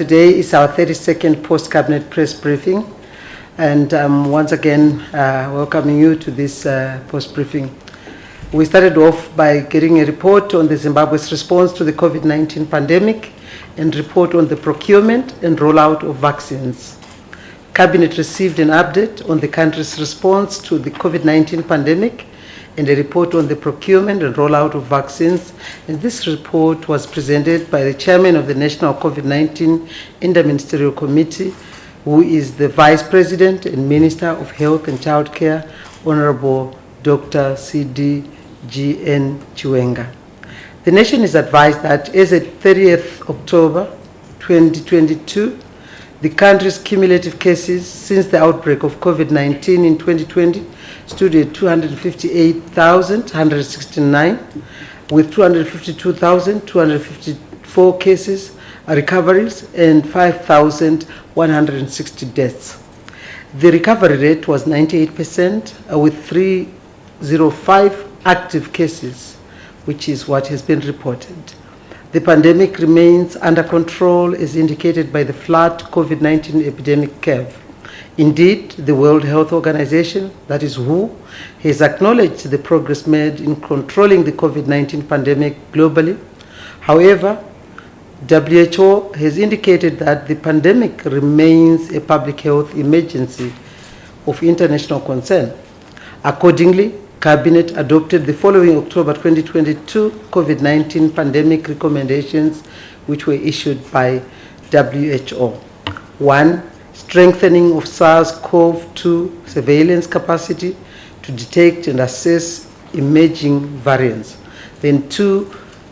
Today is our 32nd post-cabinet press briefing, and once again welcoming you to this post-briefing. We started off by getting a report on the Zimbabwe's response to the COVID-19 pandemic and report on the procurement and rollout of vaccines. Cabinet received an update on the country's response to the COVID-19 pandemic and a report on the procurement and rollout of vaccines. And this report was presented by the chairman of the National COVID-19 Interministerial Committee, who is the Vice President and Minister of Health and Childcare, Honorable Dr. C.D.G.N. Chiwenga. The nation is advised that as of 30th October 2022, the country's cumulative cases since the outbreak of COVID-19 in 2020 stood at 258,169, with 252,254 cases, recoveries, and 5,160 deaths. The recovery rate was 98%, with 305 active cases, which is what has been reported. The pandemic remains under control as indicated by the flat COVID-19 epidemic curve. Indeed, the World Health Organization, that is WHO, has acknowledged the progress made in controlling the COVID-19 pandemic globally. However, WHO has indicated that the pandemic remains a public health emergency of international concern. Accordingly, Cabinet adopted the following October 2022 COVID-19 pandemic recommendations, which were issued by WHO. 1. Strengthening of SARS-CoV-2 surveillance capacity to detect and assess emerging variants. Then 2.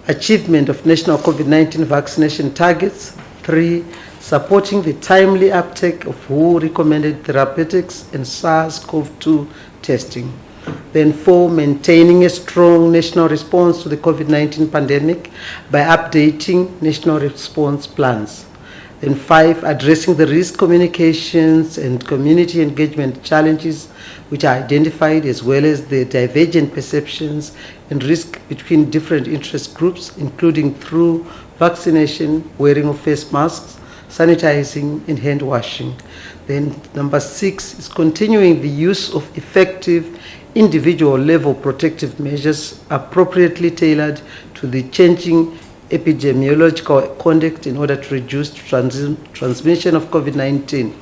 Achievement of national COVID-19 vaccination targets. 3. Supporting the timely uptake of WHO recommended therapeutics and SARS-CoV-2 testing. Then 4, maintaining a strong national response to the COVID-19 pandemic by updating national response plans. Then 5, addressing the risk communications and community engagement challenges which are identified, as well as the divergent perceptions and risk between different interest groups, including through vaccination, wearing of face masks, sanitizing, and hand washing. Then number 6 is continuing the use of effective individual level protective measures appropriately tailored to the changing epidemiological context in order to reduce transmission of COVID-19.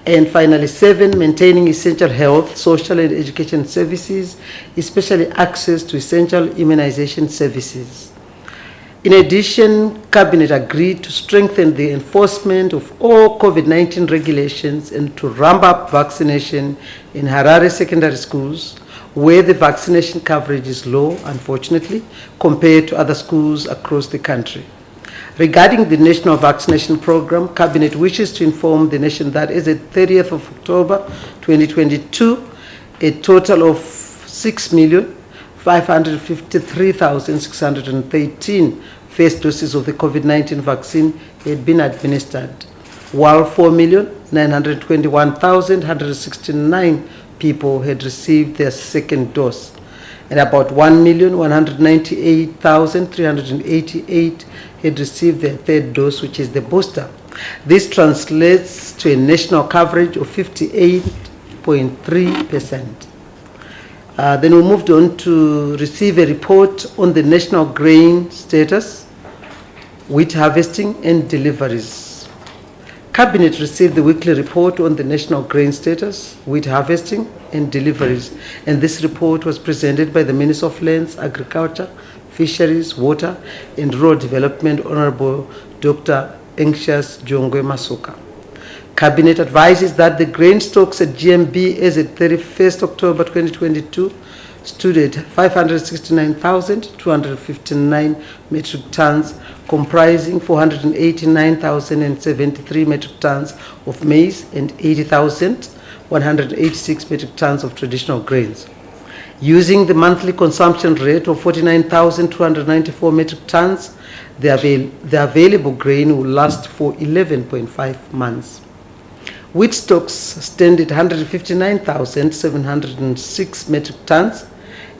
And finally, 7, maintaining essential health, social and education services, especially access to essential immunization services. In addition, Cabinet agreed to strengthen the enforcement of all COVID-19 regulations and to ramp up vaccination in Harare secondary schools, where the vaccination coverage is low, unfortunately, compared to other schools across the country. Regarding the national vaccination program, Cabinet wishes to inform the nation that as of 30th of October 2022, a total of 6,553,613 first doses of the COVID-19 vaccine had been administered, while 4,921,169 people had received their second dose, and about 1,198,388 had received their third dose, which is the booster. This translates to a national coverage of 58.3%. Then we moved on to receive a report on the national grain status, wheat harvesting and deliveries. Cabinet received the weekly report on the national grain status, wheat harvesting and deliveries, and this report was presented by the Minister of Lands, Agriculture, Fisheries, Water and Rural Development, Honorable Dr. Anxious Jongwe Masuka. Cabinet advises that the grain stocks at GMB as at 31st October 2022 stood at 569,259 metric tons, comprising 489,073 metric tons of maize and 80,186 metric tons of traditional grains. Using the monthly consumption rate of 49,294 metric tons, the available grain will last for 11.5 months. Wheat stocks stand at 159,706 metric tons,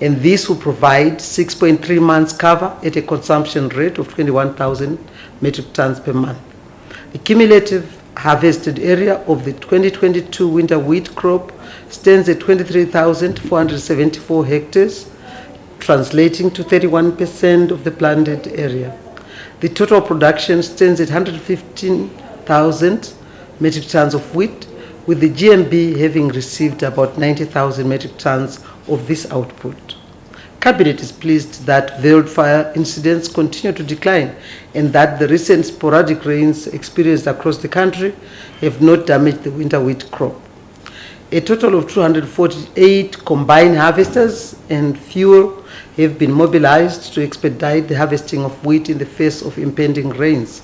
and this will provide 6.3 months cover at a consumption rate of 21,000 metric tons per month. The cumulative harvested area of the 2022 winter wheat crop stands at 23,474 hectares, translating to 31% of the planted area. The total production stands at 115,000 metric tons of wheat, with the GMB having received about 90,000 metric tons of this output. Cabinet is pleased that veiled fire incidents continue to decline and that the recent sporadic rains experienced across the country have not damaged the winter wheat crop. A total of 248 combined harvesters and fuel have been mobilized to expedite the harvesting of wheat in the face of impending rains.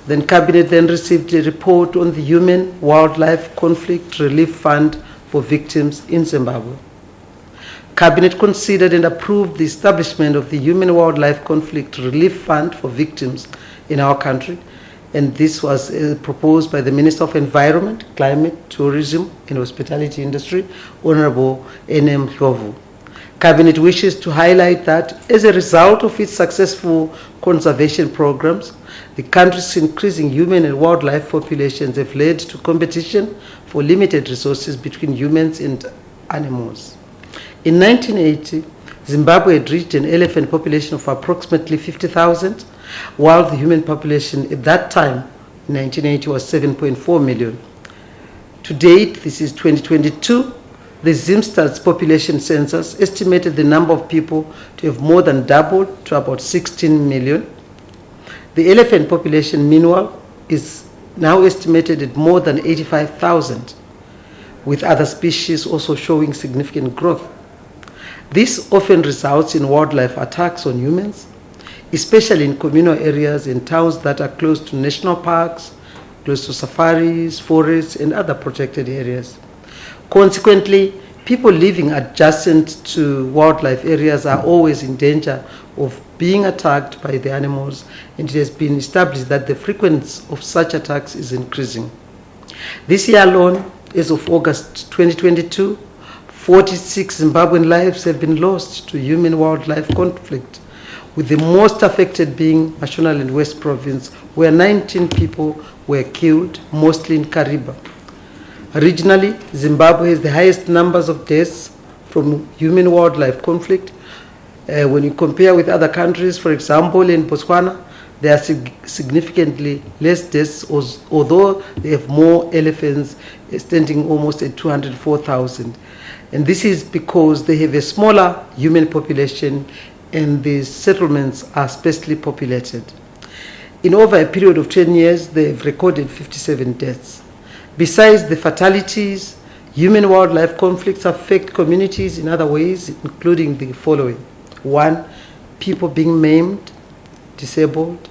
Then Cabinet then received a report on the Human Wildlife Conflict Relief Fund for victims in Zimbabwe. Cabinet considered and approved the establishment of the Human Wildlife Conflict Relief Fund for victims in our country, and this was proposed by the Minister of Environment, Climate, Tourism and Hospitality Industry, Honorable N.M. Hlovu. Cabinet wishes to highlight that as a result of its successful conservation programs, the country's increasing human and wildlife populations have led to competition for limited resources between humans and animals. In 1980, Zimbabwe had reached an elephant population of approximately 50,000, while the human population at that time, in 1980, was 7.4 million. To date, this is 2022, the Zimstats population census estimated the number of people to have more than doubled to about 16 million. The elephant population, meanwhile, is now estimated at more than 85,000, with other species also showing significant growth. This often results in wildlife attacks on humans, especially in communal areas and towns that are close to national parks, close to safaris, forests, and other protected areas. Consequently, people living adjacent to wildlife areas are always in danger of being attacked by the animals, and it has been established that the frequency of such attacks is increasing. This year alone, as of August 2022, 46 Zimbabwean lives have been lost to human-wildlife conflict, with the most affected being Mashonaland West Province, where 19 people were killed, mostly in Kariba. Regionally, Zimbabwe has the highest numbers of deaths from human-wildlife conflict. When you compare with other countries, for example, in Botswana, there are significantly less deaths, although they have more elephants, standing almost at 204,000. And this is because they have a smaller human population and the settlements are sparsely populated. In over a period of 10 years, they have recorded 57 deaths. Besides the fatalities, human-wildlife conflicts affect communities in other ways, including the following. 1, people being maimed, disabled,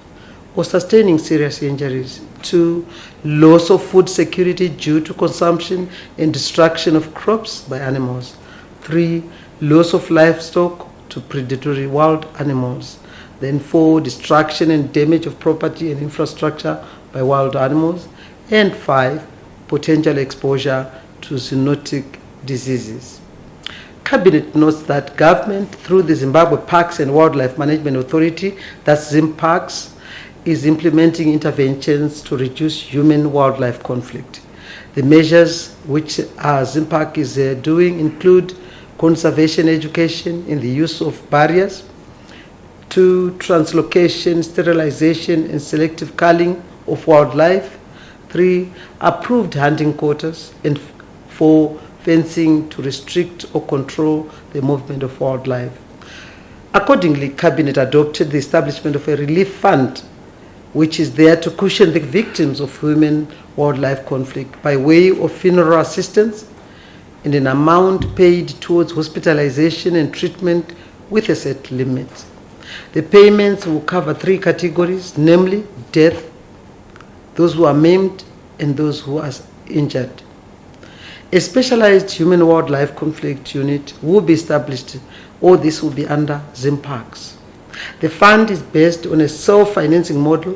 or sustaining serious injuries. 2, loss of food security due to consumption and destruction of crops by animals. 3, loss of livestock to predatory wild animals. Then 4, destruction and damage of property and infrastructure by wild animals. And 5, potential exposure to zoonotic diseases. Cabinet notes that government, through the Zimbabwe Parks and Wildlife Management Authority, that's ZimParks, is implementing interventions to reduce human-wildlife conflict. The measures which ZimPark is doing include conservation education in the use of barriers, 2, translocation, sterilization, and selective culling of wildlife, 3, approved hunting quotas, and 4, fencing to restrict or control the movement of wildlife. Accordingly, Cabinet adopted the establishment of a relief fund which is there to cushion the victims of human-wildlife conflict by way of funeral assistance and an amount paid towards hospitalization and treatment with a set limit. The payments will cover 3 categories, namely death, those who are maimed, and those who are injured. A specialized human-wildlife conflict unit will be established, or this will be under ZimParks. The fund is based on a self-financing model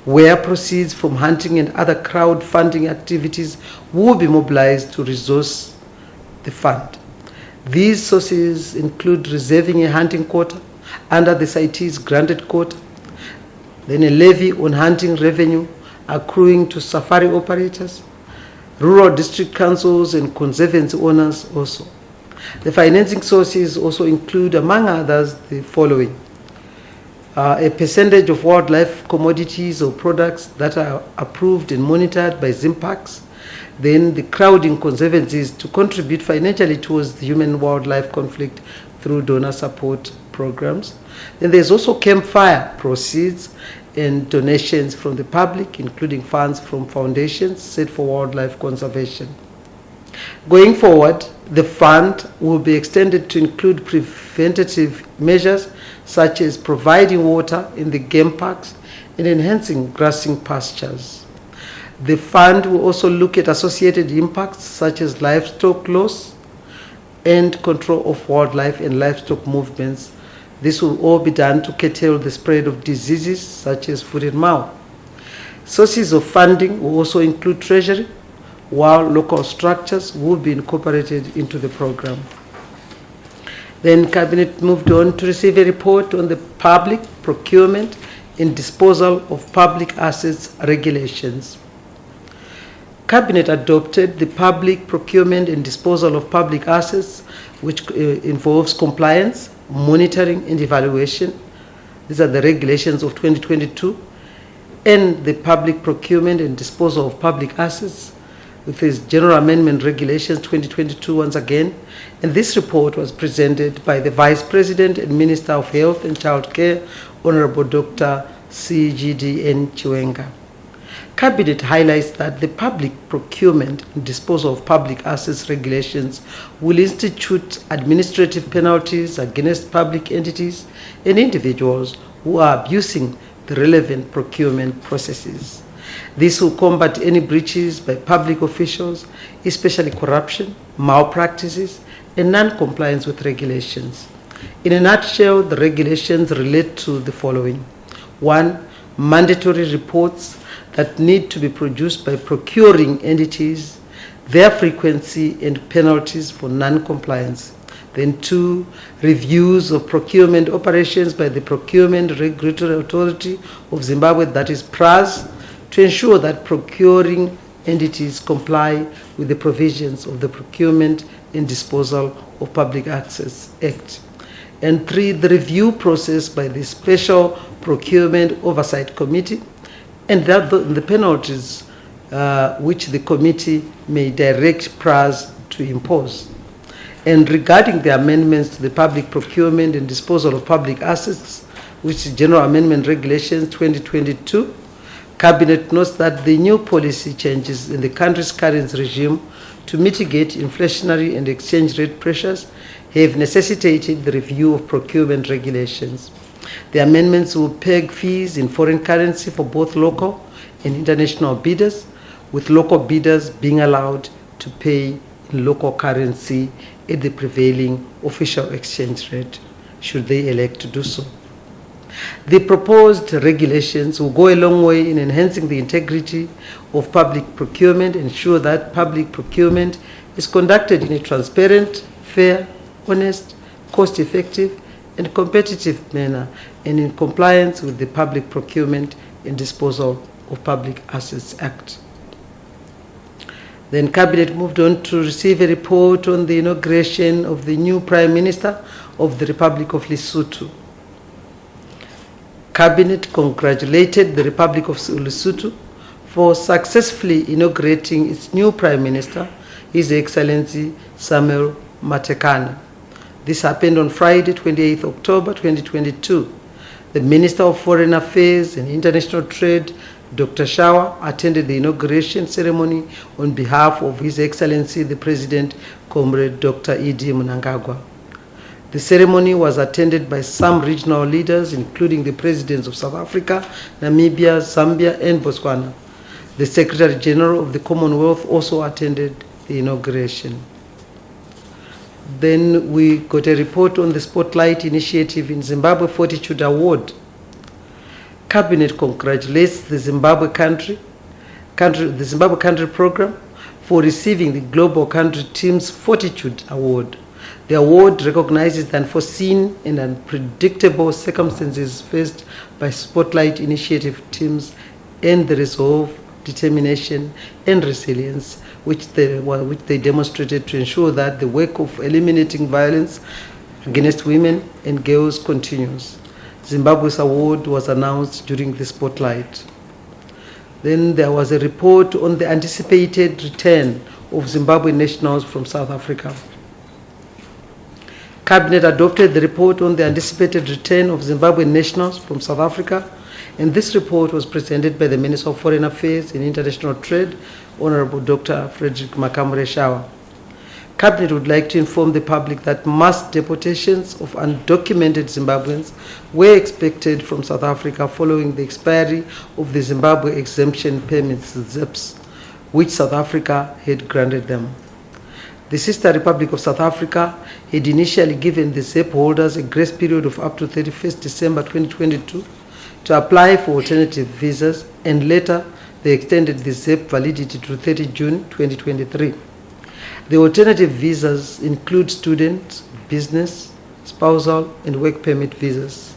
where proceeds from hunting and other crowdfunding activities will be mobilized to resource the fund. These sources include reserving a hunting quota under the CITES granted quota, then a levy on hunting revenue accruing to safari operators, rural district councils and conservancy owners also. The financing sources also include, among others, the following. A percentage of wildlife commodities or products that are approved and monitored by ZIMPACs, then the crowding conservancies to contribute financially towards the human-wildlife conflict through donor support programs. Then there's also campfire proceeds and donations from the public, including funds from foundations set for wildlife conservation. Going forward, the fund will be extended to include preventative measures such as providing water in the game parks and enhancing grassing pastures. The fund will also look at associated impacts such as livestock loss and control of wildlife and livestock movements. This will all be done to curtail the spread of diseases such as foot and mouth. Sources of funding will also include treasury, while local structures will be incorporated into the program. Then Cabinet moved on to receive a report on the public procurement and disposal of public assets regulations. Cabinet adopted the public procurement and disposal of public assets, which involves compliance, monitoring and evaluation. These are the regulations of 2022, and the public procurement and disposal of public assets with his General Amendment Regulations 2022 once again. And this report was presented by the Vice President and Minister of Health and Child Care, Honorable Dr. C.G.D.N. Chiwenga. Cabinet highlights that the public procurement and disposal of public assets regulations will institute administrative penalties against public entities and individuals who are abusing the relevant procurement processes. This will combat any breaches by public officials, especially corruption, malpractices, and non-compliance with regulations. In a nutshell, the regulations relate to the following. 1. Mandatory reports that need to be produced by procuring entities, their frequency and penalties for non-compliance. Then 2, reviews of procurement operations by the Procurement Regulatory Authority of Zimbabwe, that is PRAZ, to ensure that procuring entities comply with the provisions of the Procurement and Disposal of Public Access Act. And 3, the review process by the Special Procurement Oversight Committee, and that the penalties which the committee may direct PRAZ to impose. And regarding the amendments to the Public Procurement and Disposal of Public Assets, which is General Amendment Regulations 2022, Cabinet notes that the new policy changes in the country's currency regime to mitigate inflationary and exchange rate pressures have necessitated the review of procurement regulations. The amendments will peg fees in foreign currency for both local and international bidders, with local bidders being allowed to pay in local currency at the prevailing official exchange rate, should they elect to do so. The proposed regulations will go a long way in enhancing the integrity of public procurement, ensure that public procurement is conducted in a transparent, fair, honest, cost-effective, and competitive manner, and in compliance with the Public Procurement and Disposal of Public Assets Act. Then Cabinet moved on to receive a report on the inauguration of the new Prime Minister of the Republic of Lesotho. Cabinet congratulated the Republic of Lesotho for successfully inaugurating its new Prime Minister, His Excellency Samuel Matekane. This happened on Friday, 28th October 2022. The Minister of Foreign Affairs and International Trade, Dr. Shawa, attended the inauguration ceremony on behalf of His Excellency the President, Comrade Dr. E.D. Mnangagwa. The ceremony was attended by some regional leaders, including the presidents of South Africa, Namibia, Zambia, and Botswana. The Secretary General of the Commonwealth also attended the inauguration. Then we got a report on the Spotlight Initiative in Zimbabwe Fortitude Award. Cabinet congratulates the Zimbabwe Country Program for receiving the Global Country Team's Fortitude Award. The award recognizes the unforeseen and unpredictable circumstances faced by Spotlight Initiative teams and the resolve, determination, and resilience which they demonstrated to ensure that the work of eliminating violence against women and girls continues. Zimbabwe's award was announced during the spotlight. Then there was a report on the anticipated return of Zimbabwean nationals from South Africa. Cabinet adopted the report on the anticipated return of Zimbabwean nationals from South Africa, and this report was presented by the Minister of Foreign Affairs and International Trade, Honorable Dr. Frederick Makamure-Shawa. Cabinet would like to inform the public that mass deportations of undocumented Zimbabweans were expected from South Africa following the expiry of the Zimbabwe Exemption Permits, ZEPs, which South Africa had granted them. The sister Republic of South Africa had initially given the ZEP holders a grace period of up to 31st December 2022 to apply for alternative visas, and later they extended the ZEP validity to 30 June 2023. The alternative visas include student, business, spousal, and work permit visas.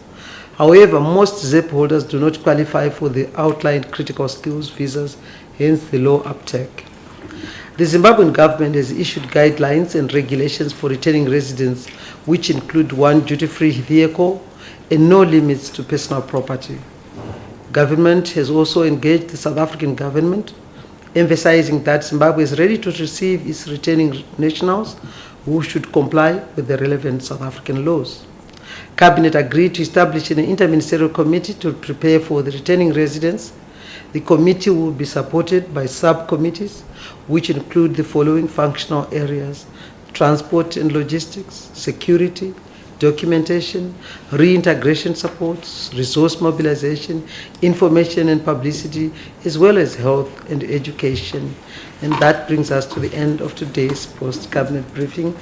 However, most ZEP holders do not qualify for the outlined critical skills visas, hence the low uptake. The Zimbabwean government has issued guidelines and regulations for returning residents, which include 1 duty-free vehicle and no limits to personal property. Government has also engaged the South African government, emphasizing that Zimbabwe is ready to receive its returning nationals who should comply with the relevant South African laws. Cabinet agreed to establish an interministerial committee to prepare for the returning residents. The committee will be supported by subcommittees, which include the following functional areas: transport and logistics, security, documentation, reintegration supports, resource mobilization, information and publicity, as well as health and education. And that brings us to the end of today's post-cabinet briefing.